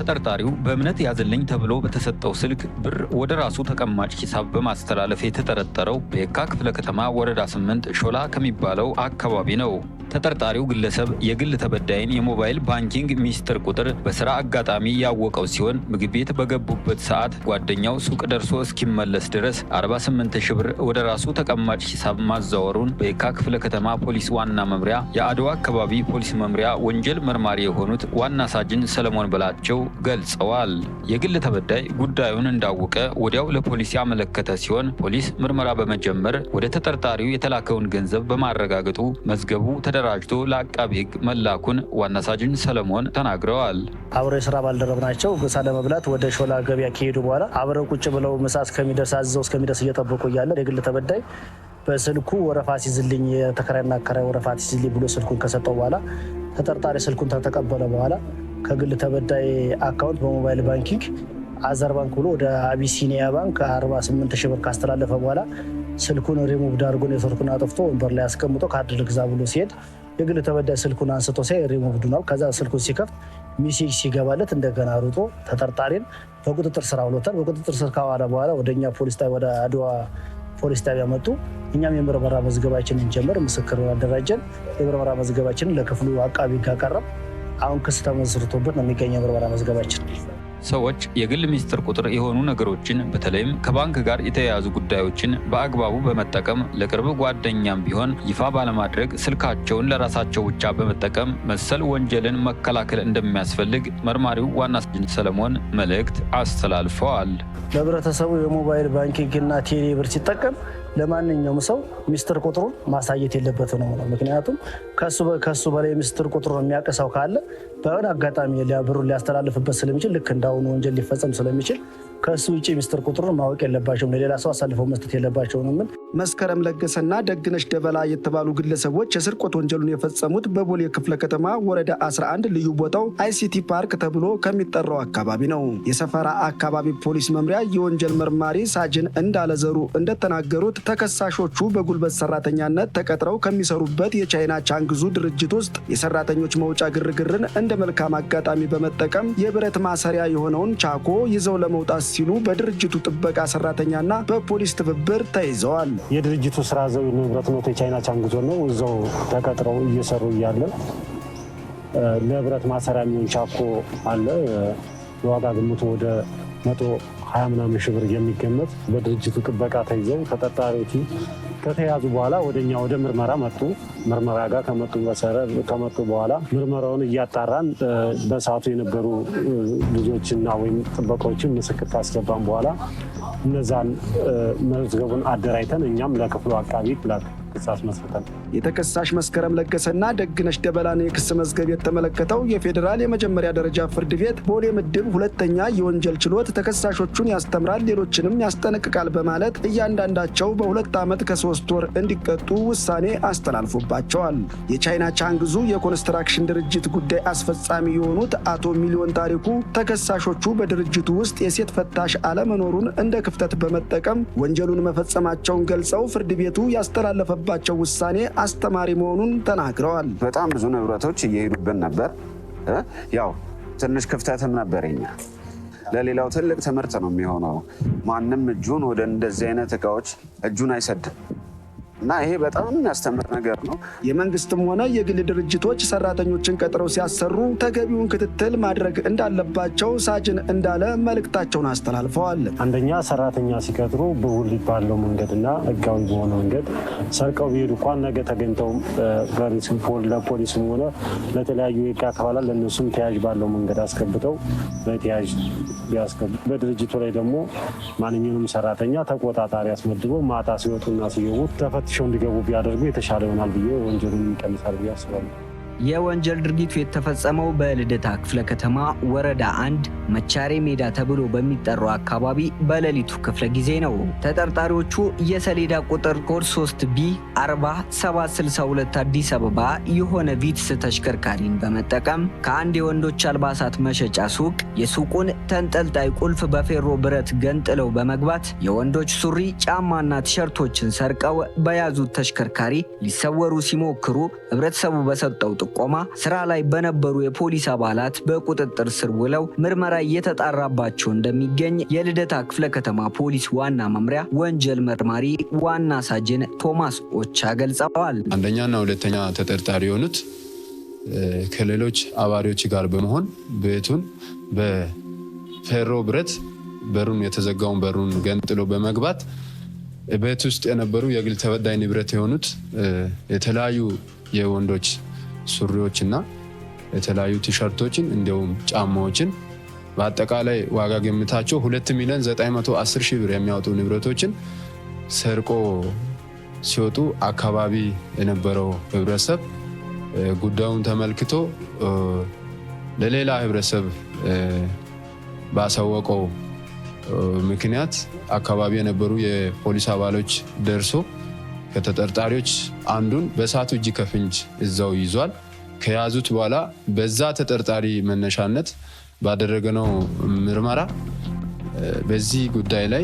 ተጠርጣሪው በእምነት ያዘልኝ ተብሎ በተሰጠው ስልክ ብር ወደ ራሱ ተቀማጭ ሂሳብ በማስተላለፍ የተጠረጠረው በየካ ክፍለ ከተማ ወረዳ 8 ሾላ ከሚባለው አካባቢ ነው። ተጠርጣሪው ግለሰብ የግል ተበዳይን የሞባይል ባንኪንግ ሚስጥር ቁጥር በስራ አጋጣሚ ያወቀው ሲሆን ምግብ ቤት በገቡበት ሰዓት ጓደኛው ሱቅ ደርሶ እስኪመለስ ድረስ 48,000 ብር ወደ ራሱ ተቀማጭ ሂሳብ ማዛወሩን በየካ ክፍለ ከተማ ፖሊስ ዋና መምሪያ የአድዋ አካባቢ ፖሊስ መምሪያ ወንጀል መርማሪ የሆኑት ዋና ሳጅን ሰለሞን በላቸው ገልጸዋል። የግል ተበዳይ ጉዳዩን እንዳወቀ ወዲያው ለፖሊስ ያመለከተ ሲሆን ፖሊስ ምርመራ በመጀመር ወደ ተጠርጣሪው የተላከውን ገንዘብ በማረጋገጡ መዝገቡ ተደራጅቶ ለአቃቤ ሕግ መላኩን ዋና ሳጅን ሰለሞን ተናግረዋል። አብረው የስራ ባልደረብ ናቸው። ምሳ ለመብላት ወደ ሾላ ገበያ ከሄዱ በኋላ አብረው ቁጭ ብለው ምሳ እስከሚደርስ እየጠበቁ እያለ የግል ተበዳይ በስልኩ ወረፋ ሲዝልኝ የተከራይና አከራይ ወረፋ ሲዝልኝ ብሎ ስልኩን ከሰጠው በኋላ ተጠርጣሪ ስልኩን ተቀበለ በኋላ ከግል ተበዳይ አካውንት በሞባይል ባንኪንግ አዘር ባንክ ብሎ ወደ አቢሲኒያ ባንክ 48,000 ብር ካስተላለፈ በኋላ ስልኩን ሪሙቭ ዳርጎ ኔትወርኩን አጥፍቶ ወንበር ላይ አስቀምጦ ካርድ ልግዛ ብሎ ሲሄድ የግል ተበዳይ ስልኩን አንስቶ ሲያይ ሪሙቭ ዱናል። ከዛ ስልኩን ሲከፍት ሚሴጅ ሲገባለት እንደገና ሩጦ ተጠርጣሪን በቁጥጥር ስር አውሎታል። በቁጥጥር ስር ካዋለ በኋላ ወደኛ ፖሊስ ጣቢያ ወደ አድዋ ፖሊስ ጣቢያ መጡ። እኛም የምርመራ መዝገባችንን ጀመር። ምስክር አደራጀን። የምርመራ መዝገባችንን ለክፍሉ አቃቢ ሕግ አቀረብ። አሁን ክስ ተመስርቶበት ነው የሚገኘው የምርመራ መዝገባችን። ሰዎች የግል ሚስጥር ቁጥር የሆኑ ነገሮችን በተለይም ከባንክ ጋር የተያያዙ ጉዳዮችን በአግባቡ በመጠቀም ለቅርብ ጓደኛም ቢሆን ይፋ ባለማድረግ ስልካቸውን ለራሳቸው ብቻ በመጠቀም መሰል ወንጀልን መከላከል እንደሚያስፈልግ መርማሪው ዋና ሳጅን ሰለሞን መልእክት አስተላልፈዋል። ለህብረተሰቡ የሞባይል ባንኪንግ እና ቴሌ ብር ሲጠቀም ለማንኛውም ሰው ሚስጥር ቁጥሩን ማሳየት የለበትም ነው። ምክንያቱም ከሱ በላይ ሚስጥር ቁጥሩን የሚያቀሳው ካለ በሆነ አጋጣሚ ብሩን ሊያስተላልፍበት ስለሚችል ልክ እንዳሁኑ ወንጀል ሊፈጸም ስለሚችል ከሱ ውጪ ሚስጥር ቁጥሩን ማወቅ የለባቸውም፣ ለሌላ ሰው አሳልፈው መስጠት የለባቸውም። ምን መስከረም ለገሰና ደግነሽ ደበላ የተባሉ ግለሰቦች የስርቆት ወንጀሉን የፈጸሙት በቦሌ ክፍለ ከተማ ወረዳ 11 ልዩ ቦታው አይሲቲ ፓርክ ተብሎ ከሚጠራው አካባቢ ነው። የሰፈራ አካባቢ ፖሊስ መምሪያ የወንጀል መርማሪ ሳጅን እንዳለዘሩ እንደተናገሩት ተከሳሾቹ በጉልበት ሰራተኛነት ተቀጥረው ከሚሰሩበት የቻይና ቻንግዙ ድርጅት ውስጥ የሰራተኞች መውጫ ግርግርን እንደ መልካም አጋጣሚ በመጠቀም የብረት ማሰሪያ የሆነውን ቻኮ ይዘው ለመውጣት ሲሉ በድርጅቱ ጥበቃ ሰራተኛና በፖሊስ ትብብር ተይዘዋል። የድርጅቱ ስራ ዘው ንብረት ነው የቻይና ቻንግዞ ነው። እዛው ተቀጥረው እየሰሩ እያለ ለብረት ማሰሪያ የሚሆን ቻኮ አለ። የዋጋ ግምቱ ወደ 120 ምናምን ሺህ ብር የሚገመት በድርጅቱ ጥበቃ ተይዘው ተጠርጣሪዎቹ ከተያዙ በኋላ ወደ ምርመራ መጡ። ምርመራ ጋር ከመጡ በኋላ ምርመራውን እያጣራን በሰዓቱ የነበሩ ልጆችና ወይም ጥበቃዎችን ምስክር ካስገባን በኋላ እነዛን መዝገቡን አደራጅተን እኛም ለክፍሉ አቃቢ ክሳስ መስርተን የተከሳሽ መስከረም ለገሰና ደግነሽ ደበላን የክስ መዝገብ የተመለከተው የፌዴራል የመጀመሪያ ደረጃ ፍርድ ቤት ቦሌ ምድብ ሁለተኛ የወንጀል ችሎት ተከሳሾቹን ያስተምራል፣ ሌሎችንም ያስጠነቅቃል በማለት እያንዳንዳቸው በ2 ዓመት ከ3 ወር እንዲቀጡ ውሳኔ አስተላልፎባቸዋል። የቻይና ቻንግዙ የኮንስትራክሽን ድርጅት ጉዳይ አስፈጻሚ የሆኑት አቶ ሚሊዮን ታሪኩ ተከሳሾቹ በድርጅቱ ውስጥ የሴት ፈታሽ አለመኖሩን እንደ ክፍተት በመጠቀም ወንጀሉን መፈጸማቸውን ገልጸው ፍርድ ቤቱ ያስተላለፈባቸው ውሳኔ አስተማሪ መሆኑን ተናግረዋል። በጣም ብዙ ንብረቶች እየሄዱብን ነበር። ያው ትንሽ ክፍተትም ነበረኛ። ለሌላው ትልቅ ትምህርት ነው የሚሆነው። ማንም እጁን ወደ እንደዚህ አይነት እቃዎች እጁን አይሰድም እና ይሄ በጣም የሚያስተምር ነገር ነው። የመንግስትም ሆነ የግል ድርጅቶች ሰራተኞችን ቀጥረው ሲያሰሩ ተገቢውን ክትትል ማድረግ እንዳለባቸው ሳጅን እንዳለ መልእክታቸውን አስተላልፈዋል። አንደኛ ሰራተኛ ሲቀጥሩ በውል ባለው መንገድና ህጋዊ በሆነ መንገድ ሰርቀው ቢሄዱ እንኳን ነገ ተገኝተው ለፖሊስም ሆነ ለተለያዩ የህግ አካላት ለእነሱም ተያዥ ባለው መንገድ አስገብተው በተያዥ ቢያስገቡ፣ በድርጅቱ ላይ ደግሞ ማንኛውንም ሰራተኛ ተቆጣጣሪ አስመድበው ማታ ሲወጡና ሲገቡ ተፈትሸው እንዲገቡ ቢያደርጉ የተሻለ ይሆናል ብዬ ወንጀሉን ይቀንሳል ብዬ አስባለሁ። የወንጀል ድርጊቱ የተፈጸመው በልደታ ክፍለ ከተማ ወረዳ 1 መቻሬ ሜዳ ተብሎ በሚጠራው አካባቢ በሌሊቱ ክፍለ ጊዜ ነው። ተጠርጣሪዎቹ የሰሌዳ ቁጥር ኮድ 3B 4762 አዲስ አበባ የሆነ ቪትስ ተሽከርካሪን በመጠቀም ከአንድ የወንዶች አልባሳት መሸጫ ሱቅ የሱቁን ተንጠልጣይ ቁልፍ በፌሮ ብረት ገንጥለው በመግባት የወንዶች ሱሪ፣ ጫማና ቲሸርቶችን ሰርቀው በያዙት ተሽከርካሪ ሊሰወሩ ሲሞክሩ ህብረተሰቡ በሰጠው ጥቆማ ስራ ላይ በነበሩ የፖሊስ አባላት በቁጥጥር ስር ውለው ምርመራ እየተጣራባቸው እንደሚገኝ የልደታ ክፍለ ከተማ ፖሊስ ዋና መምሪያ ወንጀል መርማሪ ዋና ሳጅን ቶማስ ኦቻ ገልጸዋል። አንደኛና ሁለተኛ ተጠርጣሪ የሆኑት ከሌሎች አባሪዎች ጋር በመሆን ቤቱን በፌሮ ብረት የተዘጋውን በሩን ገንጥሎ በመግባት ቤት ውስጥ የነበሩ የግል ተበዳይ ንብረት የሆኑት የተለያዩ የወንዶች ሱሪዎችና የተለያዩ ቲሸርቶችን እንዲሁም ጫማዎችን በአጠቃላይ ዋጋ ግምታቸው 2,910,000 ብር የሚያወጡ ንብረቶችን ሰርቆ ሲወጡ አካባቢ የነበረው ህብረተሰብ ጉዳዩን ተመልክቶ ለሌላ ህብረተሰብ ባሳወቀው ምክንያት አካባቢ የነበሩ የፖሊስ አባሎች ደርሶ ከተጠርጣሪዎች አንዱን በሳቱ እጅ ከፍንጅ እዛው ይዟል። ከያዙት በኋላ በዛ ተጠርጣሪ መነሻነት ባደረገነው ምርመራ በዚህ ጉዳይ ላይ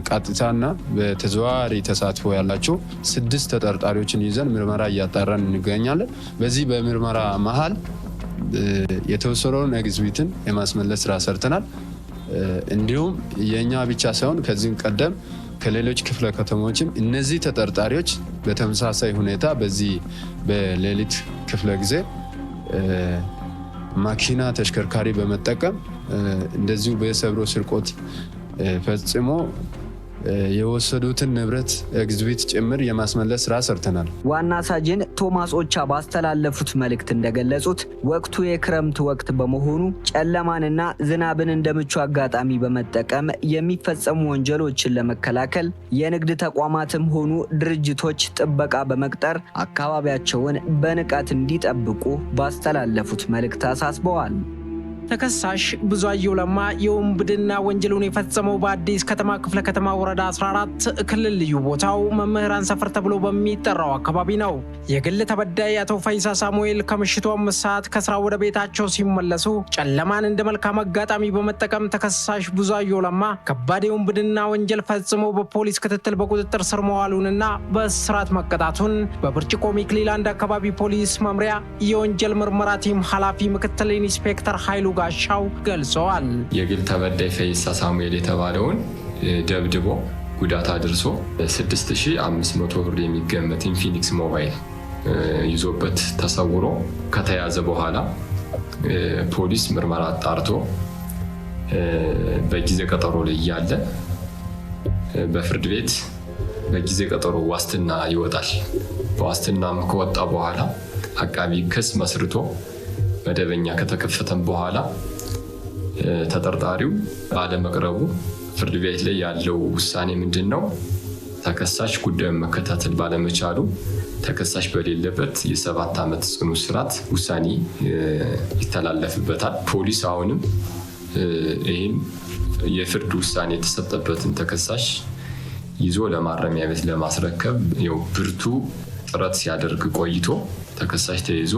ቀጥታና በተዘዋዋሪ ተሳትፎ ያላቸው 6 ተጠርጣሪዎችን ይዘን ምርመራ እያጣራን እንገኛለን። በዚህ በምርመራ መሃል የተወሰነውን ኤግዚቢትን የማስመለስ ስራ ሰርተናል። እንዲሁም የኛ ብቻ ሳይሆን ከዚህም ቀደም ከሌሎች ክፍለ ከተሞችም እነዚህ ተጠርጣሪዎች በተመሳሳይ ሁኔታ በዚህ በሌሊት ክፍለ ጊዜ ማኪና ተሽከርካሪ በመጠቀም እንደዚሁ በሰብሮ ስርቆት ፈጽሞ የወሰዱትን ንብረት ኤግዚቢት ጭምር የማስመለስ ስራ ሰርተናል። ዋና ሳጅን ቶማስ ኦቻ ባስተላለፉት መልእክት እንደገለጹት ወቅቱ የክረምት ወቅት በመሆኑ ጨለማንና ዝናብን እንደ ምቹ አጋጣሚ በመጠቀም የሚፈጸሙ ወንጀሎችን ለመከላከል የንግድ ተቋማትም ሆኑ ድርጅቶች ጥበቃ በመቅጠር አካባቢያቸውን በንቃት እንዲጠብቁ ባስተላለፉት መልእክት አሳስበዋል። ተከሳሽ ብዙአየሁ ለማ የወንብድና ወንጀሉን የፈጸመው በአዲስ ከተማ ክፍለ ከተማ ወረዳ 14 ክልል ልዩ ቦታው መምህራን ሰፈር ተብሎ በሚጠራው አካባቢ ነው። የግል ተበዳይ አቶ ፈይሳ ሳሙኤል ከምሽቱ 5 ሰዓት ከስራ ወደ ቤታቸው ሲመለሱ ጨለማን እንደ መልካም አጋጣሚ በመጠቀም ተከሳሽ ብዙአየሁ ለማ ከባድ የወንብድና ወንጀል ፈጽሞ በፖሊስ ክትትል በቁጥጥር ስር መዋሉንና በእስራት መቀጣቱን በብርጭቆ ሚክሊላንድ አካባቢ ፖሊስ መምሪያ የወንጀል ምርመራ ቲም ኃላፊ ምክትል ኢንስፔክተር ኃይሉ ጋሻው ገልጸዋል። የግል ተበዳይ ፈይሳ ሳሙኤል የተባለውን ደብድቦ ጉዳት አድርሶ 6500 ብር የሚገመት ኢንፊኒክስ ሞባይል ይዞበት ተሰውሮ ከተያዘ በኋላ ፖሊስ ምርመራ አጣርቶ በጊዜ ቀጠሮ ላይ ያለ በፍርድ ቤት በጊዜ ቀጠሮ ዋስትና ይወጣል። በዋስትናም ከወጣ በኋላ አቃቢ ክስ መስርቶ መደበኛ ከተከፈተም በኋላ ተጠርጣሪው ባለመቅረቡ ፍርድ ቤት ላይ ያለው ውሳኔ ምንድነው? ተከሳሽ ጉዳዩን መከታተል ባለመቻሉ ተከሳሽ በሌለበት የ7 ዓመት ጽኑ እስራት ውሳኔ ይተላለፍበታል። ፖሊስ አሁንም ይህን የፍርድ ውሳኔ የተሰጠበትን ተከሳሽ ይዞ ለማረሚያ ቤት ለማስረከብ ብርቱ ጥረት ሲያደርግ ቆይቶ ተከሳሽ ተይዞ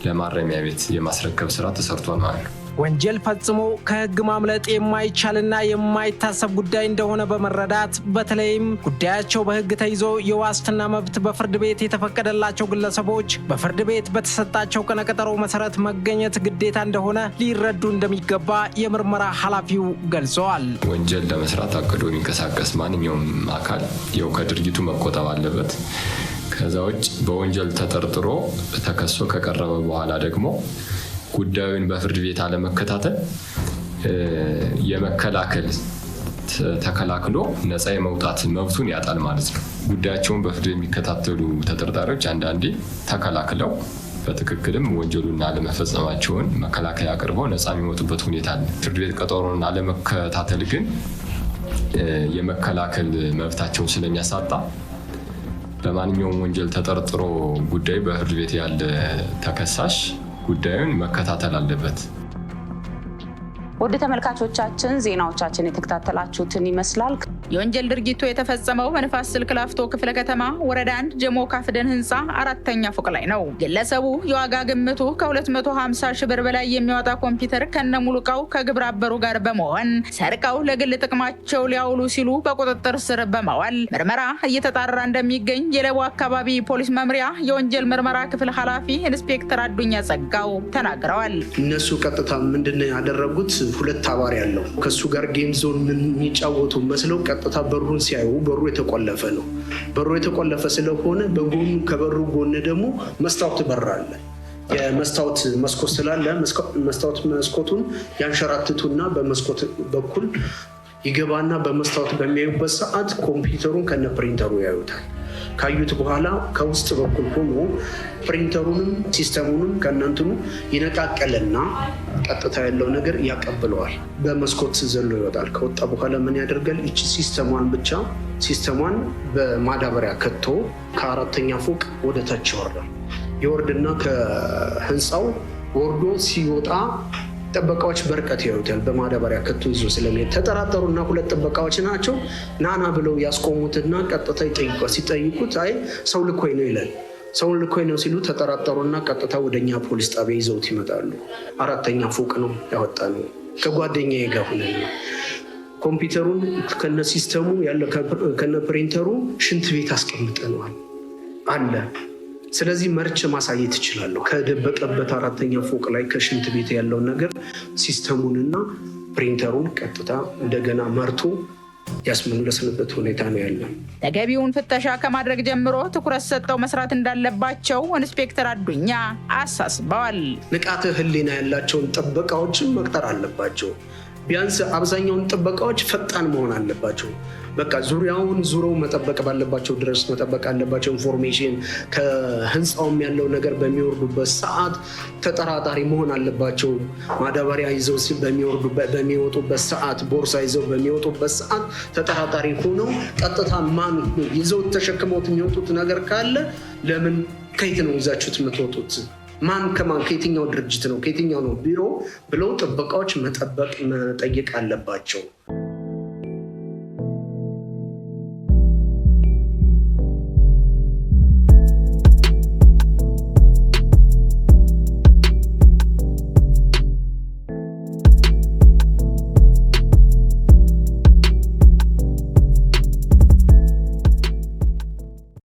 ለማረሚያ ቤት የማስረከብ ስራ ተሰርቷል ማለት ነው። ወንጀል ፈጽሞ ከህግ ማምለጥ የማይቻልና የማይታሰብ ጉዳይ እንደሆነ በመረዳት በተለይም ጉዳያቸው በህግ ተይዞ የዋስትና መብት በፍርድ ቤት የተፈቀደላቸው ግለሰቦች በፍርድ ቤት በተሰጣቸው ቀነቀጠሮ መሰረት መገኘት ግዴታ እንደሆነ ሊረዱ እንደሚገባ የምርመራ ኃላፊው ገልጸዋል። ወንጀል ለመስራት አቅዶ የሚንቀሳቀስ ማንኛውም አካል ከድርጊቱ መቆጠብ አለበት። ከዛ ውጭ በወንጀል ተጠርጥሮ ተከሶ ከቀረበ በኋላ ደግሞ ጉዳዩን በፍርድ ቤት አለመከታተል የመከላከል ተከላክሎ ነፃ የመውጣት መብቱን ያጣል ማለት ነው። ጉዳያቸውን በፍርድ የሚከታተሉ ተጠርጣሪዎች አንዳንዴ ተከላክለው በትክክልም ወንጀሉን አለመፈጸማቸውን መከላከያ አቅርበው ነፃ የሚወጡበት ሁኔታ አለ። ፍርድ ቤት ቀጠሮን አለመከታተል ግን የመከላከል መብታቸውን ስለሚያሳጣ በማንኛውም ወንጀል ተጠርጥሮ ጉዳዩ በፍርድ ቤት ያለ ተከሳሽ ጉዳዩን መከታተል አለበት። ወደ ተመልካቾቻችን ዜናዎቻችን የተከታተላችሁትን ይመስላል። የወንጀል ድርጊቱ የተፈጸመው በንፋስ ስልክ ላፍቶ ክፍለ ከተማ ወረዳ 1 ጀሞ ካፍደን ህንፃ 4ኛ ፎቅ ላይ ነው። ግለሰቡ የዋጋ ግምቱ ከ250 ሺህ ብር በላይ የሚያወጣ ኮምፒውተር ከነሙሉ ዕቃው ከግብረ አበሩ ጋር በመሆን ሰርቀው ለግል ጥቅማቸው ሊያውሉ ሲሉ በቁጥጥር ስር በመዋል ምርመራ እየተጣራ እንደሚገኝ የለቡ አካባቢ ፖሊስ መምሪያ የወንጀል ምርመራ ክፍል ኃላፊ ኢንስፔክተር አዱኛ ጸጋው ተናግረዋል። እነሱ ቀጥታ ምንድነው ያደረጉት? ሁለት አባሪ ያለው ከሱ ጋር ጌም ዞን የሚጫወቱ መስለው ቀጥታ በሩን ሲያዩ በሩ የተቆለፈ ነው። በሩ የተቆለፈ ስለሆነ በጎኑ ከበሩ ጎን ደግሞ መስታወት በር አለ። የመስታወት መስኮት ስላለ መስታወት መስኮቱን ያንሸራትቱና በመስኮት በኩል ይገባና በመስታወት በሚያዩበት ሰዓት ኮምፒውተሩን ከነ ፕሪንተሩ ያዩታል። ካዩት በኋላ ከውስጥ በኩል ሆኖ ፕሪንተሩንም ሲስተሙንም ከነንትኑ ይነቃቀልና ቀጥታ ያለው ነገር ያቀብለዋል። በመስኮት ዘሎ ይወጣል። ከወጣ በኋላ ምን ያደርጋል? እቺ ሲስተሟን በማዳበሪያ ከቶ ከ4ኛ ፎቅ ወደ ታች ይወርዳል። ይወርድና ከህንፃው ወርዶ ሲወጣ ጥበቃዎች በርቀት ያዩታል። በማዳበሪያ ከቶ ይዞ ስለሚሄድ ተጠራጠሩና 2 ጥበቃዎች ናቸው ናና ብለው ያስቆሙትና ቀጥታ ሲጠይቁት አይ ሰው ልኮኝ ነው ይላል። ሰው ልኮኝ ነው ሲሉ ተጠራጠሩና ቀጥታ ወደኛ ፖሊስ ጣቢያ ይዘውት ይመጣሉ። 4ኛ ፎቅ ነው ያወጣነው። ከጓደኛዬ ጋር ሆነን ኮምፒውተሩን ከነ ሲስተሙ ያለ ከነ ፕሪንተሩ ሽንት ቤት አስቀምጠነዋል አለ። ስለዚህ መርቼ ማሳየት እችላለሁ። ከደበቀበት 4ኛ ፎቅ ላይ ከሽንት ቤት ያለውን ነገር ሲስተሙንና ፕሪንተሩን ቀጥታ እንደገና መርቶ ያስመለስንበት ሁኔታ ነው ያለው። ተገቢውን ፍተሻ ከማድረግ ጀምሮ ትኩረት ሰጥተው መስራት እንዳለባቸው ኢንስፔክተር አዱኛ አሳስበዋል። ንቃተ ህሊና ያላቸውን ጥበቃዎችን መቅጠር አለባቸው። ቢያንስ አብዛኛውን ጥበቃዎች ፈጣን መሆን አለባቸው። በቃ ዙሪያውን ዙረው መጠበቅ ባለባቸው ድረስ መጠበቅ አለባቸው። ኢንፎርሜሽን ከህንፃውም ያለው ነገር በሚወርዱበት ሰዓት ተጠራጣሪ መሆን አለባቸው። ማዳበሪያ ይዘው በሚወጡበት ሰዓት፣ ቦርሳ ይዘው በሚወጡበት ሰዓት ተጠራጣሪ ሆነው ቀጥታ ማን ይዘው ተሸክመውት የሚወጡት ነገር ካለ ለምን ከየት ነው ይዛችሁት የምትወጡት? ማን ከማን ከየትኛው ድርጅት ነው ከየትኛው ነው ቢሮ ብለው ጥበቃዎች መጠየቅ አለባቸው።